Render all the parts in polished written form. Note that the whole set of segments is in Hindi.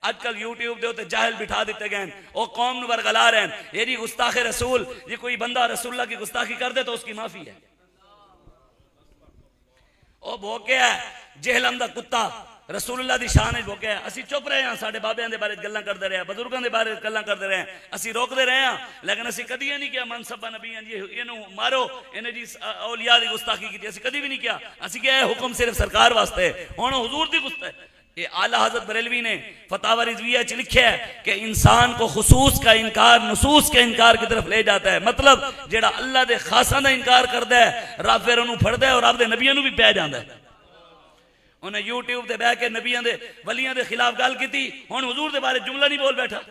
अजकल यूट्यूब के उत्ते जाहिल बिठा दिते गए, वो कौम नूं वरगला रहे हैं। ये जी गुस्ताखे रसूल, ये कोई बंदा रसूलुल्लाह की गुस्ताखी कर दे तो उसकी माफी है। वो भोकिया जेहलम दा कुत्ता रसूलुल्लाह दी शान विच भोकिया। असी चुप रहे हैं, साडे बाबियां दे बारे गल्लां करदे रहे, बुजुर्गां दे बारे गल्लां करदे रहे, असी रोकदे रहे हैं, लेकिन असी कदी नहीं किया मनसबा नबियां जी इहनूं मारो, इन्हें जी औलिया दी गुस्ताखी की, असी कदी भी नहीं किया। असी क्या है हुक्म सिर्फ सरकार वास्ते है, हुण हुजूर दी गुस्ताखी। ये आला हजरत बरेलवी ने फतावा रिजविया च लिखा है कि इंसान को खुसूस का इनकार नुसूस के इनकार की तरफ ले जाता है। मतलब जेड़ा अल्लाह दे खासां दा इनकार करदा है, रब फिर उन्होंने फड़दा है और रब दे नबियां नूं भी पै जांदा है। उन्हें यूट्यूब से बह के नबियां दे वलियां दे खिलाफ गल की, हुण हुजूर दे बारे जुमला नहीं बोल बैठा।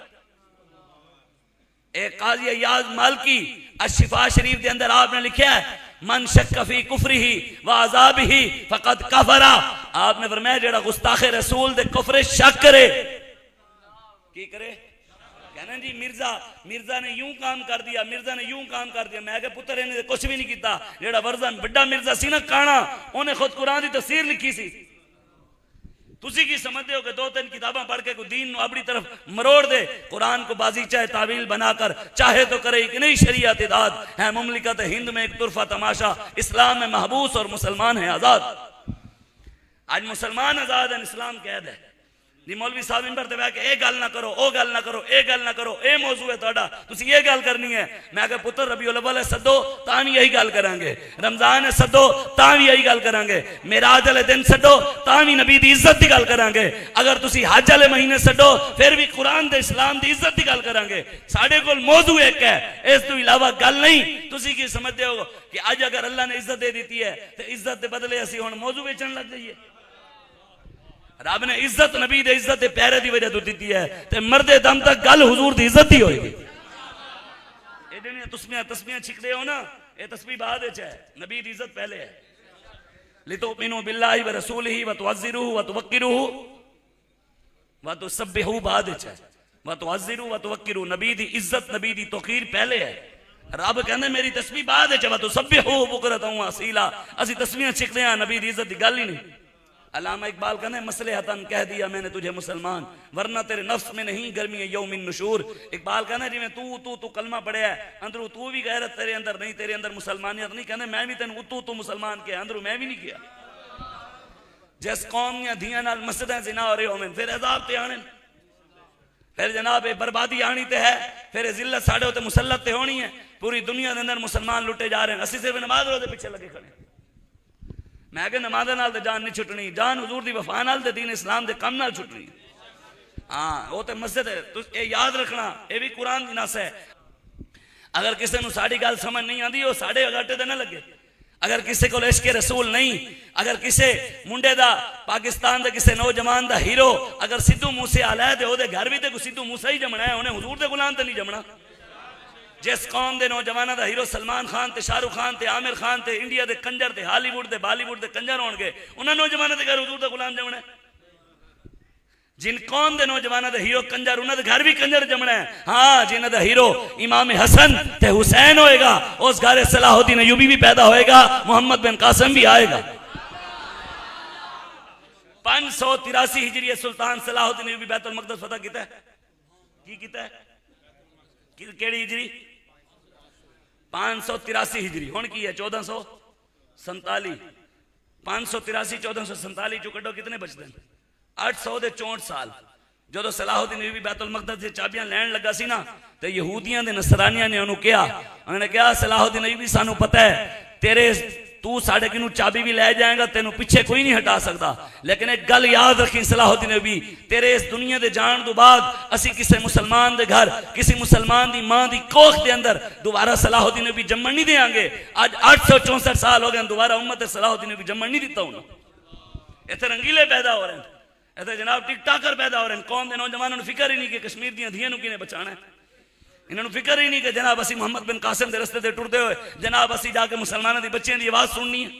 एक काजी अय्याज मालकी अशिफा शरीफ के अंदर आपने लिखा है मन शक फी कुफरिही व अज़ाबिही फकद कफरा। आपने फरमाया जेड़ा गुस्ताखे रसूल दे कुफर शक करे, की करे? कहना जी मिर्जा ने यूं काम कर दिया, मिर्जा ने यूं काम कर दिया। मैं कहा पुत्र इन्हें कुछ भी नहीं किया। जेड़ा वर्जन बड़ा मिर्जा सी ना काना, उन्हें खुद कुरान की तफसीर लिखी सी। तुसी की समझते हो कि दो तीन किताबा पढ़ के कोई दीन अपनी तरफ मरोड़ दे? कुरान को बाजी चाहे तावील बनाकर चाहे तो करे कि नहीं। शरीयत इदाद है मुमलिकत हिंद में एक तुरफा तमाशा, इस्लाम में महबूस और मुसलमान है आजाद। आज मुसलमान आजाद है, इस्लाम कैद है। जी मौलवी साहब इन पर ते बह के ए गल ना करो, ओ गल ना करो, ए गल ना करो, ए मौजू है तुहाडा, तुसी ये गल करनी है। मैं कहा पुत्र रबीउल अव्वल है सदो तां भी यही गल करांगे, रमजान है सदो तां भी यही गल करांगे, मेराज वाले दिन सदो तां भी नबी दी इज्जत की गल करांगे। अगर तुसी हज वाले महीने सदो फिर भी कुरान दे इस्लाम दी इज्जत की गल करांगे। साडे कोल मौजू एक है, इस तो इलावा गल नहीं। तुसी की समझते हो कि अज अगर अल्लाह ने इज्जत दे दी है तो इज्जत के बदले असी हुण मौजू बेचण लग जाइए? रब ने इज्जत नबी दे इज्जत दे प्यारे दी वजह तो दी है, ते मरदे दम तक गल हुजूर दी इज्जत ही होएगी। ए जेने तस्बीहां छिकदे हो ना, ये तस्बीह बाद विच है, नबी दी इज्जत पहले है। लितुमिनु बिल्लाहि व रसूलिही व तुअज्जिरुहु व तुवक्किरुहु व तुसब्बिहु बाद विच है, व तुअज्जिरु व तुवक्किरु। नबी दी इज्जत नबी दी तौकीर पहले है। रब कहंदे मेरी तस्बीह बाद विच है, व तुसब्बिहु बुकरतन व असीला। असि तस्बीहां छिकदे हां, नबी दी इज्जत दी गल ही नहीं। अल्लामा इकबाल कहने मसले हतन कह दिया मैंने तुझे मुसलमान, वरना तेरे नफ्स में नहीं गर्मी है यौमिन नुशूर। इकबाल कहना जिवें तू कलमा पढ़िया है, अंदरू तू भी गैरत तेरे अंदर नहीं, तेरे अंदर मुसलमानियत नहीं। कहने मैं भी तेन तू मुसलमान के अंदरू मैं भी नहीं किया। जिस कौम या धियां नाल मस्जिदां जिना हो रहे होवें फिर अजाब ते आने, फिर जनाब ये बर्बादी आनी ते है, फिर जिल्लत साडे उत्ते मुसल्लत ते होनी है। पूरी दुनिया के अंदर मुसलमान लुटे जा रहे हैं, असि सिर्फ नमाज रोजे पीछे लगे खड़े। मैं कहा नमाज नाल ते जान नहीं छुटनी, जान हुजूर दी वफा नाल ते दीन इस्लाम दे कम नाल छुटनी। हाँ वो तो मस्जिद है, तुम ये याद रखना, ये भी कुरान दी नस है। अगर किसी को साड़ी गल समझ नहीं आती वो साढ़े अगाटे ते ना लगे। अगर किसी को इश्क रसूल नहीं, अगर किसी मुंडे दा पाकिस्तान दे किसी नौजवान दा हीरो अगर सिद्धू मूसे आला है तो घर भी तो सिद्धू मूसा ही जमना है, उन्हें हुजूर दे गुलाम तो नहीं जमना। जिस कौम के नौजवानों का हीरो सलमान खान ते शाहरुख खान ते आमिर खान ते इंडिया के कंजर ते हालीवुड के बॉलीवुड के कंजर होंगे, उन्होंने नौजवानों के घर हुजूर दा गुलाम जमना है। जिन कौम के नौजवानों के हीरो कंजर उन्होंने घर भी कंजर जमना है। हाँ जिन्हों का हीरो इमाम हसन ते हुसैन होएगा, उस घर सलाहुद्दीन अय्यूबी भी पैदा होएगा, मोहम्मद बिन कासिम भी आएगा। 583 हिजरी सुल्तान सलाहुद्दीन अय्यूबी बैतुल मक़दस फतह किया है। की किया है? केड़ी हिजरी? 583 हिजरी। हुण की है 1447। 583 1447 चो कड्डो कितने बचते हैं? 864 साल। जो सलाहुद्दीन अय्यूबी बैतुल मक़दस दी चाबियां लैण लगा सी ना, तो यहूदियां दे नसरानियां ने उन्होंने कहा, उन्होंने कहा सलाहुद्दीन अय्यूबी सानू पता है तेरे तू साढ़े किनू चाबी भी लै जाएगा, तेनों पीछे कोई नहीं हटा सकता। लेकिन एक गल याद रखी सलाहुद्दीन अय्यूबी, तेरे इस दुनिया के जान तो बाद असी किसी मुसलमान के घर किसी मुसलमान की मां की कोख के अंदर दोबारा सलाहुद्दीन अय्यूबी जम्मन नहीं देंगे। आज 864 साल हो गए दोबारा उम्मत सलाहुद्दीन अय्यूबी जम्मन नहीं दिता उन्होंने। इतने रंगीले पैदा हो रहे हैं, इतने जनाब टिक टाकर पैदा हो रहे हैं। कौम के नौजवानों को फिक्र ही नहीं कि कश्मीर दी धियां किने बचाना है। इन्होंने फिक्र ही नहीं कि जनाब असी मोहम्मद बिन कासिम के रस्ते से टुरते हुए जनाब असी जाके मुसलमानों की बच्चों की आवाज़ सुननी है।